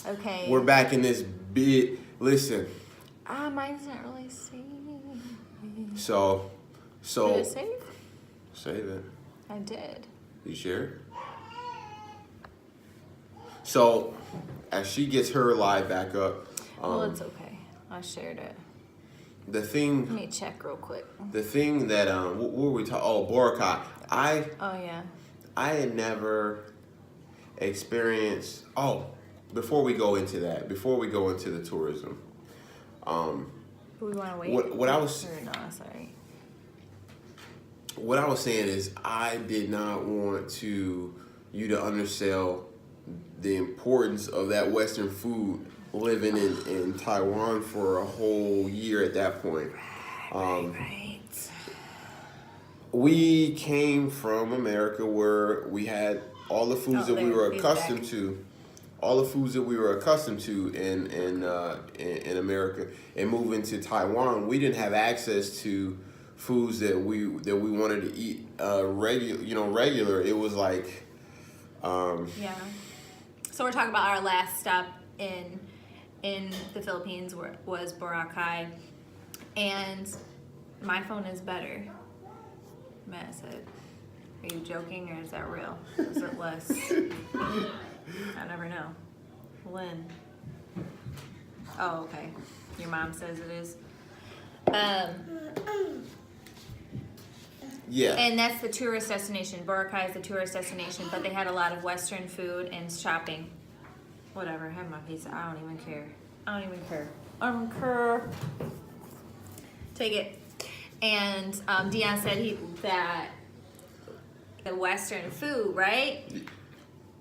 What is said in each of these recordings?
Okay. We're back in this bit. Listen. Mine's not really saved. So. Did it save? Save it. I did. You sure? So, as she gets her live back up. Well, it's okay. I shared it. The thing. Let me check real quick. The thing that what were we talking? Oh, Boracay. Oh yeah. I had never experienced. Oh, before we go into that, before we go into the tourism, Do we want to wait? what I was. Or no, sorry. What I was saying is, I did not want you to undersell the importance of that Western food living in Taiwan for a whole year at that point. Right. We came from America where we had all the foods that we were accustomed to. All the foods that we were accustomed to in America, and moving to Taiwan, we didn't have access to foods that we wanted to eat regular. It was like Yeah. So we're talking about our last stop in the Philippines was Boracay, and my phone is better. Matt said, "Are you joking or is that real? Is it less?" I never know. Lynn. Oh, okay. Your mom says it is. Yeah. And that's the tourist destination. Boracay is the tourist destination, but they had a lot of Western food and shopping. Whatever, have my pizza. I don't even care. I don't care. Take it. And Dion said that the Western food, right?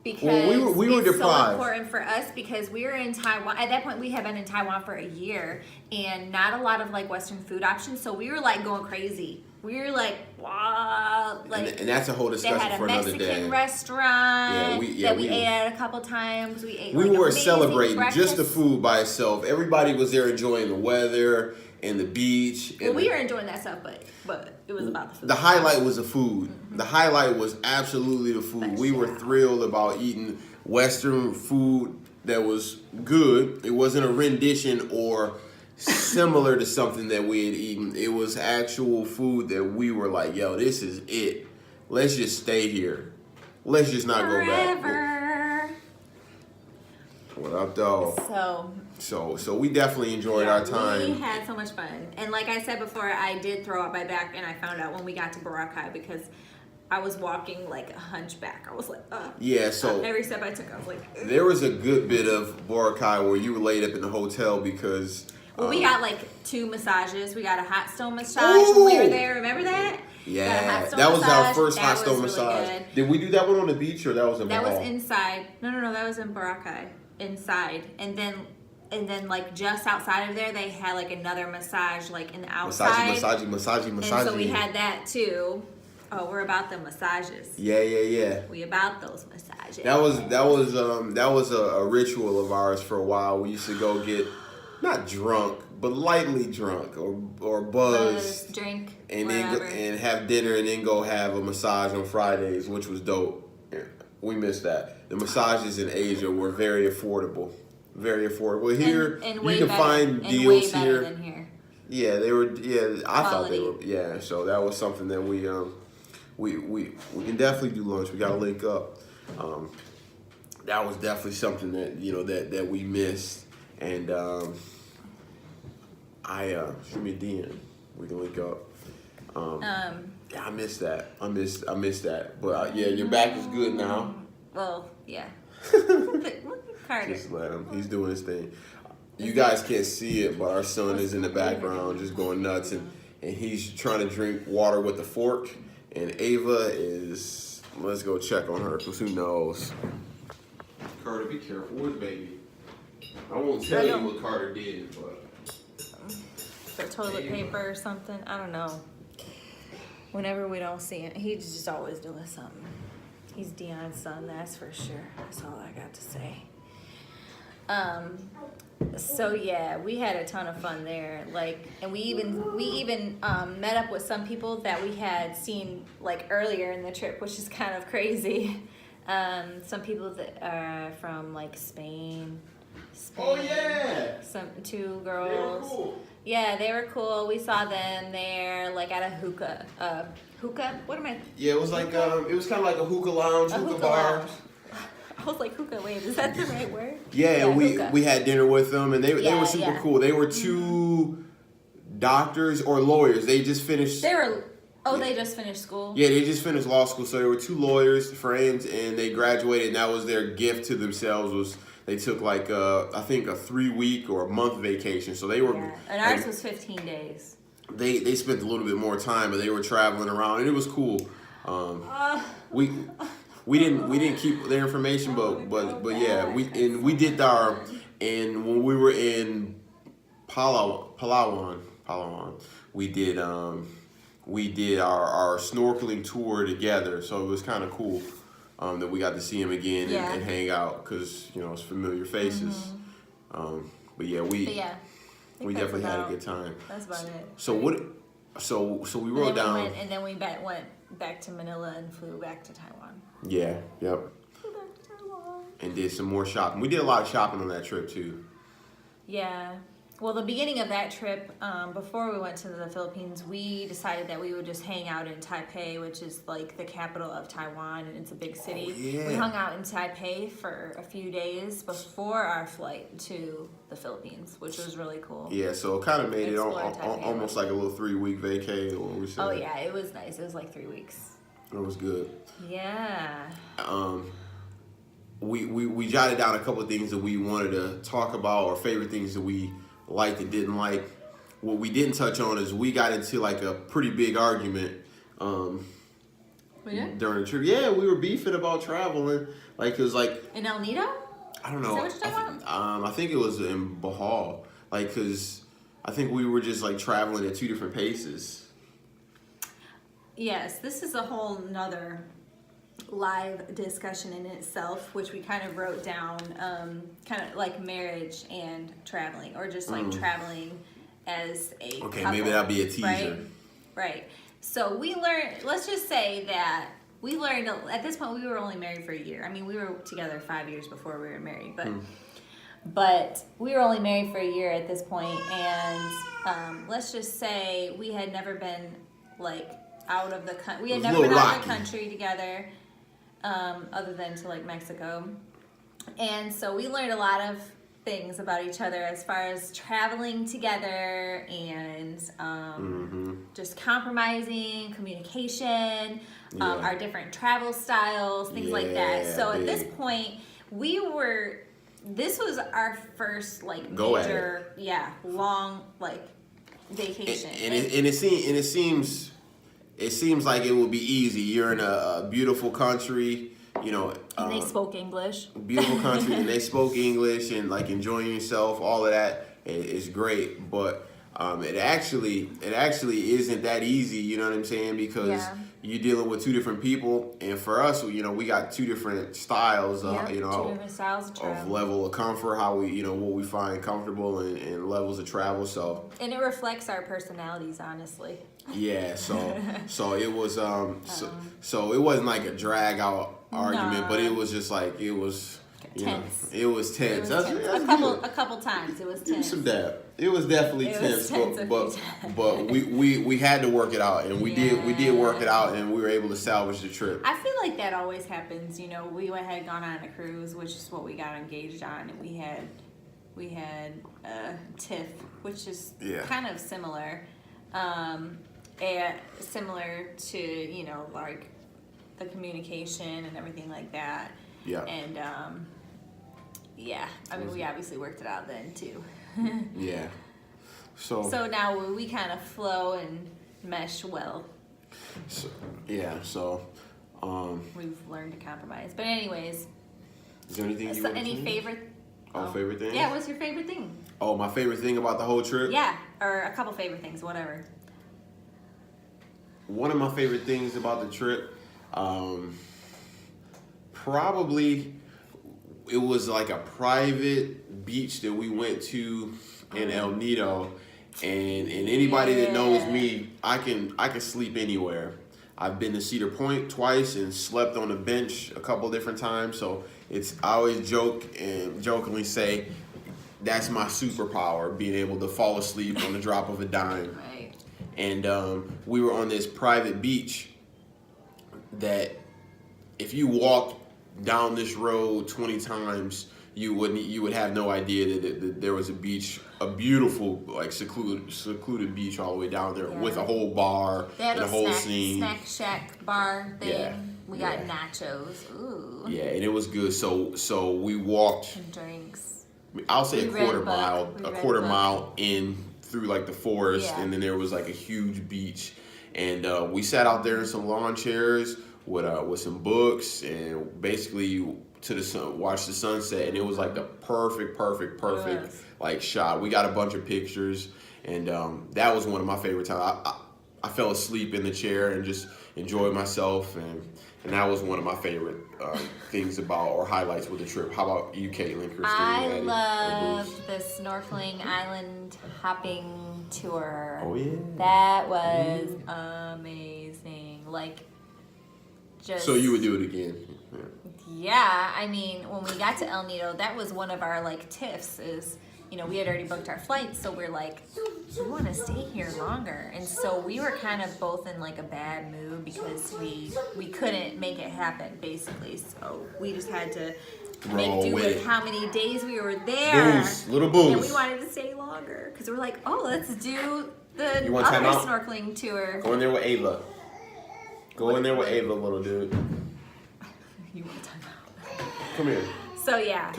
Because we were it's so deprived. important for us because we were in Taiwan. At that point, we had been in Taiwan for a year and not a lot of like Western food options. So we were like going crazy. We were like, wow, like, and that's a whole discussion for another day. They had a Mexican restaurant that we ate at a couple times. We were celebrating breakfast. just the food by itself. Everybody was there enjoying the weather and the beach. Well, we were enjoying that stuff, but it was about the food. The highlight was the food. Mm-hmm. The highlight was absolutely the food. We were thrilled about eating Western food that was good. It wasn't a rendition or similar to something that we had eaten. It was actual food that we were like, yo, this is it. Let's just stay here. Let's just not go back. What up, though? So we definitely enjoyed our time. We had so much fun. And like I said before, I did throw out my back, and I found out when we got to Boracay because I was walking like a hunchback. I was like, yeah, so every step I took, I was like, ugh. There was a good bit of Boracay where you were laid up in the hotel because... Well, we got like 2 massages. We got a hot stone massage when we were there. Remember that? Yeah, that was our first hot stone massage. Really did we do that one on the beach or that was in Bahal? That was inside. No, that was in Boracay. Inside. And then like just outside of there, they had like another massage like in the outside. Massage. And so we had that too. Oh, we're about the massages. Yeah. We about those massages. That was a ritual of ours for a while. We used to go get not drunk, but lightly drunk or buzzed, drink, and then have dinner and then go have a massage on Fridays, which was dope. We missed that. The massages in Asia were very affordable. Very affordable. Here, and you can find deals way here. Than here. Yeah, they were. Yeah, I thought they Quality. were. Yeah, so that was something that we can definitely do lunch. We got to link up. That was definitely something that that we missed, and shoot me a DM. We can link up. Yeah, I missed that. I missed that. But yeah, your back is good now. Well, yeah. Carter. Just let him. He's doing his thing. You guys can't see it, but our son is in the background just going nuts, and he's trying to drink water with a fork. And Ava is, let's go check on her because who knows. Carter, be careful. Where's baby? I won't tell you what Carter did, but. The toilet paper or something. I don't know. Whenever we don't see him, he's just always doing something. He's Dion's son, that's for sure. That's all I got to say. So yeah, we had a ton of fun there. Like, and we even met up with some people that we had seen like earlier in the trip, which is kind of crazy. Some people that are from like Spain, Spain. Oh yeah. Two They were girls. cool. Yeah, they were cool. We saw them there, like at a hookah. Hookah? What am I? Yeah, it was like it was kind of like a hookah lounge, A hookah hookah bar. lounge. I was like, hookah, wait, is that the right word? Yeah, and hookah. we had dinner with them, and they were super cool. They were two doctors or lawyers. They just finished. They just finished school? Yeah, they just finished law school. So they were two lawyers, friends, and they graduated, and that was their gift to themselves. Was they took like I think a 3-week or a month vacation. So they were. Yeah. And ours was 15 days. They spent a little bit more time, but they were traveling around, and it was cool. We didn't keep their information, but yeah, we did our, and when we were in Palawan, we did our snorkeling tour together, so it was kind of cool that we got to see him again and hang out because it's familiar faces. But yeah, we definitely had a good time. That's about it. So what? So we wrote down. And then we went back to Manila and flew back to Taiwan. Yeah. Yep. Flew back to Taiwan. And did some more shopping. We did a lot of shopping on that trip too. Yeah. Well, the beginning of that trip, before we went to the Philippines, we decided that we would just hang out in Taipei, which is like the capital of Taiwan, and it's a big city. Oh, yeah. We hung out in Taipei for a few days before our flight to the Philippines, which was really cool. Yeah, so it kind of made it Taipei almost like a little 3-week vacay. Or what we said. Oh yeah, it was nice. It was like 3 weeks. It was good. Yeah. We jotted down a couple of things that we wanted to talk about, or favorite things that we liked and didn't like. What we didn't touch on is we got into like a pretty big argument We did? during the trip. Yeah, we were beefing about traveling. Like, it was like, In El Nido? I don't know. Is that what you're talking about? I think it was in Bahal. Like, because I think we were just like traveling at 2 different paces. Yes, this is a whole nother live discussion in itself, which we kind of wrote down, kind of like marriage and traveling, or just like traveling as a Okay, couple, maybe that'll be a teaser. Right. So we learned, let's just say that we learned, at this point we were only married for a year. I mean, we were together 5 years before we were married, but we were only married for a year at this point, and let's just say we had never been like out of the country. We had never been out of the country together, other than to like Mexico. And so we learned a lot of things about each other as far as traveling together and just compromising, communication, our different travel styles, things like that. So at this point, this was our first like major, long like vacation. And it seems like it will be easy. You're in a beautiful country, and they spoke English. Beautiful country, and they spoke English, and like enjoying yourself, all of that is great. But it actually isn't that easy. You know what I'm saying? Because you're dealing with 2 different people, and for us, we got 2 different styles. 2 different styles of travel. Of level of comfort, how we, what we find comfortable, and levels of travel. So. And it reflects our personalities, honestly. Yeah, so it was so it wasn't like a drag out argument, but it was just like it was tense. It was tense. A couple times it was tense. Some dab. It was definitely tense, but we had to work it out, and we did work it out, and we were able to salvage the trip. I feel like that always happens. We had gone on a cruise, which is what we got engaged on, and we had TIFF, which is kind of similar. Similar to like the communication and everything like that. Yeah. And I mean, we obviously worked it out then too. Yeah. So now we kind of flow and mesh well. So we've learned to compromise. But anyways, is there anything you want to say? Favorite? Favorite thing? Yeah. What's your favorite thing? Oh, my favorite thing about the whole trip? Yeah, or a couple favorite things, whatever. One of my favorite things about the trip, probably it was like a private beach that we went to in El Nido, and anybody that knows me, I can sleep anywhere. I've been to Cedar Point twice and slept on a bench a couple different times, so I always jokingly say that's my superpower, being able to fall asleep on the drop of a dime. Right. And we were on this private beach that if you walked down this road 20 times, you would have no idea that there was a beach, a beautiful like secluded beach all the way down there with a whole bar and a whole scene. Snack shack bar thing. Yeah. We got nachos. Ooh. Yeah, and it was good. So we walked. And drinks. I'll say a quarter mile in through like the forest, and then there was like a huge beach, and we sat out there in some lawn chairs with some books, and basically to the sun, watched the sunset, and it was like the perfect like shot. We got a bunch of pictures, and that was one of my favorite times. I fell asleep in the chair and just enjoyed myself, and that was one of my favorite things about or highlights with the trip. How about you, Caitlin, Christine? I loved the snorkeling island hopping tour. Oh yeah, that was amazing. Like, just so you would do it again? Yeah, I mean, when we got to El Nido, that was one of our like tiffs. Is we had already booked our flights, so we're like, we want to stay here longer, and so we were kind of both in like a bad mood because we couldn't make it happen basically. So we just had to make do with how many days we were there. Little booze. And we wanted to stay longer because we're like, oh, let's do the other snorkeling tour. Go in there with Ava. Go in there with Ava, little dude. You want time out? Come here. So yeah,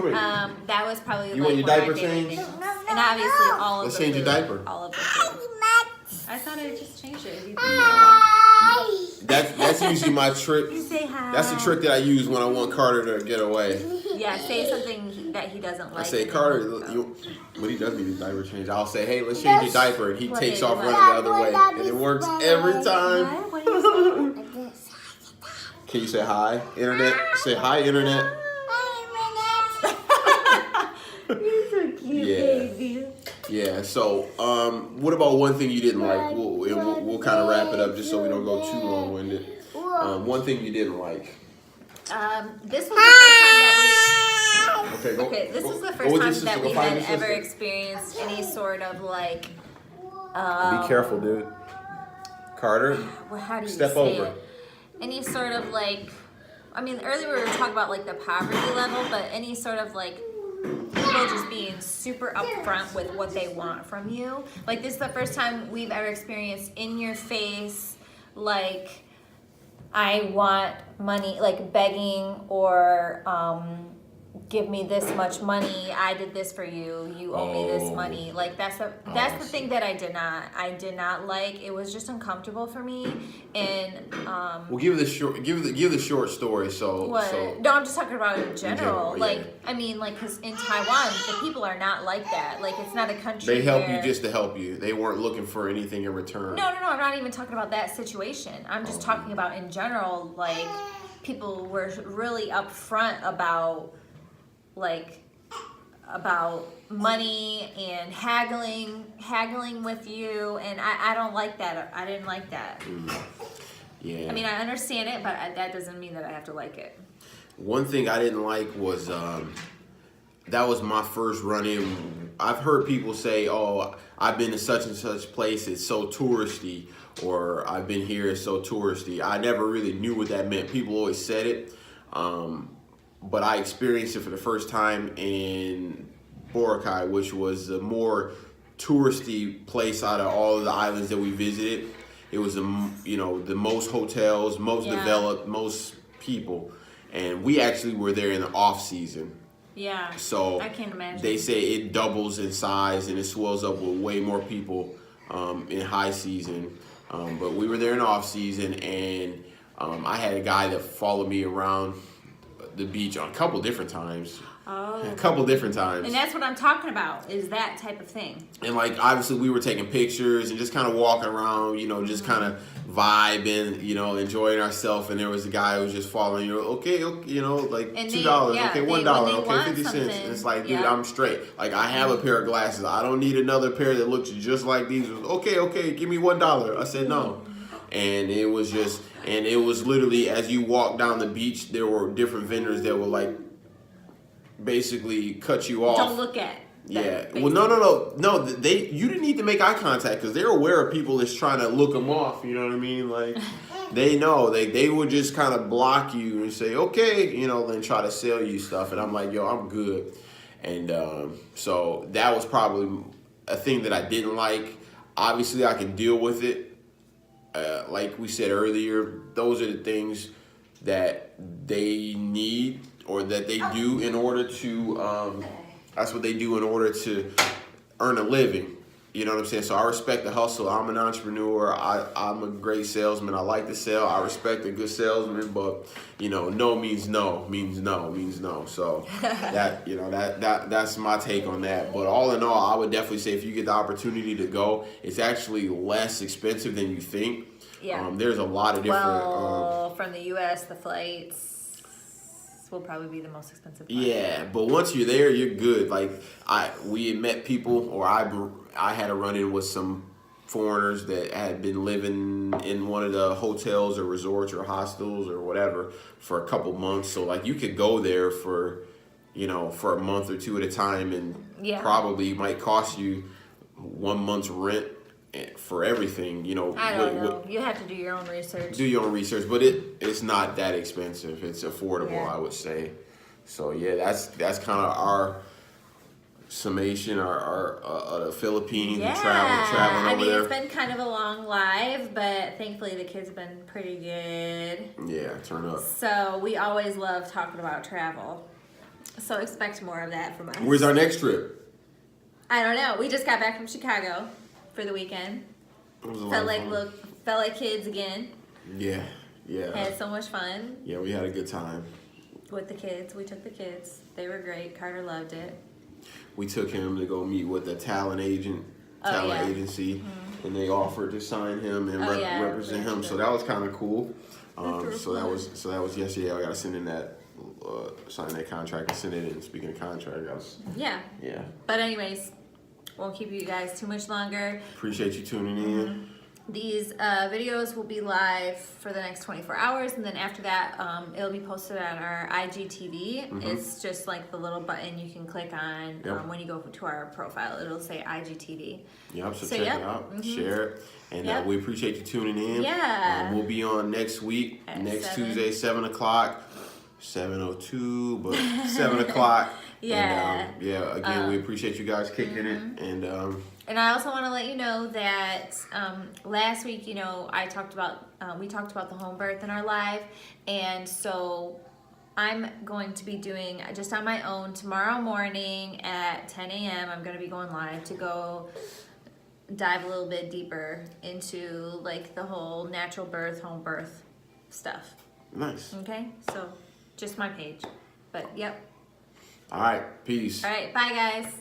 that was probably you want your diaper changed? And obviously all of Let's the change food, your diaper. All of the food. I thought I just changed it. That's usually my trick. You say hi. That's the trick that I use when I want Carter to get away. Yeah, say something that he doesn't like. I say, Carter, when he does need his diaper changed, I'll say, hey, let's change your diaper, and he takes off running the other way, and it works every time. What are you saying? Can you say hi, internet? Say hi, internet. You're so cute, baby. Yeah. So, what about one thing you didn't like? We'll kind of wrap it up just so we don't go too long-winded. One thing you didn't like. This was the first time that we. Okay. This was the first time that we had ever experienced any sort of like. Be careful, dude. Carter. Well, how do you step say over? It? Any sort of like. I mean, earlier we were talking about like the poverty level, but any sort of like. People just being super upfront with what they want from you. Like, this is the first time we've ever experienced in your face, like, I want money, like begging or give me this much money. I did this for you. You owe me this money. Like, that's the thing that I did not like. It was just uncomfortable for me. And well, give the short story. So what? So no, I'm just talking about in general. Yeah. Like, I mean, like, because in Taiwan, the people are not like that. Like, it's not a country. They help you just to help you. They weren't looking for anything in return. No. I'm not even talking about that situation. I'm just talking about in general. Like, people were really upfront about money and haggling with you, and I don't like that. I didn't like that. Yeah. I mean, I understand it, but that doesn't mean that I have to like it. One thing I didn't like was that was my first run-in. I've heard people say, oh, I've been to such and such place, it's so touristy, or I've been here, it's so touristy. I never really knew what that meant. People always said it, but I experienced it for the first time in Boracay, which was the more touristy place out of all of the islands that we visited. It was the most hotels, most developed, most people, and we actually were there in the off season. Yeah. So I can't imagine. They say it doubles in size and it swells up with way more people in high season. But we were there in off season, and I had a guy that followed me around the beach on a couple different times. Oh. A couple different times. And that's what I'm talking about, is that type of thing. And like, obviously we were taking pictures and just kind of walking around, just kind of vibing, enjoying ourselves. And there was a guy who was just following, okay, like $2, okay, $1, okay, 50 cents. And it's like, dude, I'm straight. Like, I have a pair of glasses. I don't need another pair that looks just like these. Okay, give me $1. I said no. And it was literally, as you walk down the beach, there were different vendors that were like basically cut you off. Don't look at. Yeah. Well, no. You didn't need to make eye contact because they're aware of people that's trying to look them off. You know what I mean? Like, they know they would just kind of block you and say, okay, you know, then try to sell you stuff. And I'm like, yo, I'm good. And so that was probably a thing that I didn't like. Obviously, I can deal with it. Like we said earlier, those are the things that they need or that they do in order to. That's what they do in order to earn a living. You know what I'm saying? So I respect the hustle. I'm an entrepreneur. I'm a great salesman. I like to sell. I respect a good salesman, but you know, no means no, means no, means no. So that, you know, that's my take on that. But all in all, I would definitely say if you get the opportunity to go, it's actually less expensive than you think. Yeah. There's a lot of different. Well, from the U.S., the flights will probably be the most expensive part. Yeah, but once you're there, you're good. Like we had met people, or I had a run-in with some foreigners that had been living in one of the hotels or resorts or hostels or whatever for a couple months. So like you could go there for, you know, for a month or two at a time, and probably might cost you 1 month's rent for everything, you know. I don't know. You have to do your own research. Do your own research, but it's not that expensive. It's affordable, I would say. So yeah, that's kind of our summation, our the Philippines and traveling over there. It's been kind of a long live, but thankfully the kids have been pretty good. Yeah, turn up. So we always love talking about travel. So expect more of that from us. Where's our next trip? I don't know. We just got back from Chicago for the weekend. Felt like kids again. Yeah. Had so much fun. Yeah, we had a good time. With the kids. We took the kids. They were great. Carter loved it. We took him to go meet with a talent agency, and they offered to sign him and represent him. So that was kind of cool. So that was yesterday. I got to send in that, sign that contract and send it in. Speaking of contract, yeah. But anyways, won't keep you guys too much longer. Appreciate you tuning in. These videos will be live for the next 24 hours, and then after that, it'll be posted on our IGTV. It's just like the little button you can click on when you go to our profile. It'll say IGTV. Yep, so check it out, share it, and we appreciate you tuning in. Yeah. We'll be on next week, next Tuesday, 7 o'clock. 7:02, but 7 o'clock. Yeah. And, again, we appreciate you guys kicking it, and I also want to let you know that last week, you know, we talked about the home birth in our live, and so I'm going to be doing just on my own tomorrow morning at 10 a.m. I'm going to be going live to go dive a little bit deeper into like the whole natural birth, home birth stuff. Nice. Okay, so just my page, but yep. All right, peace. All right, bye guys.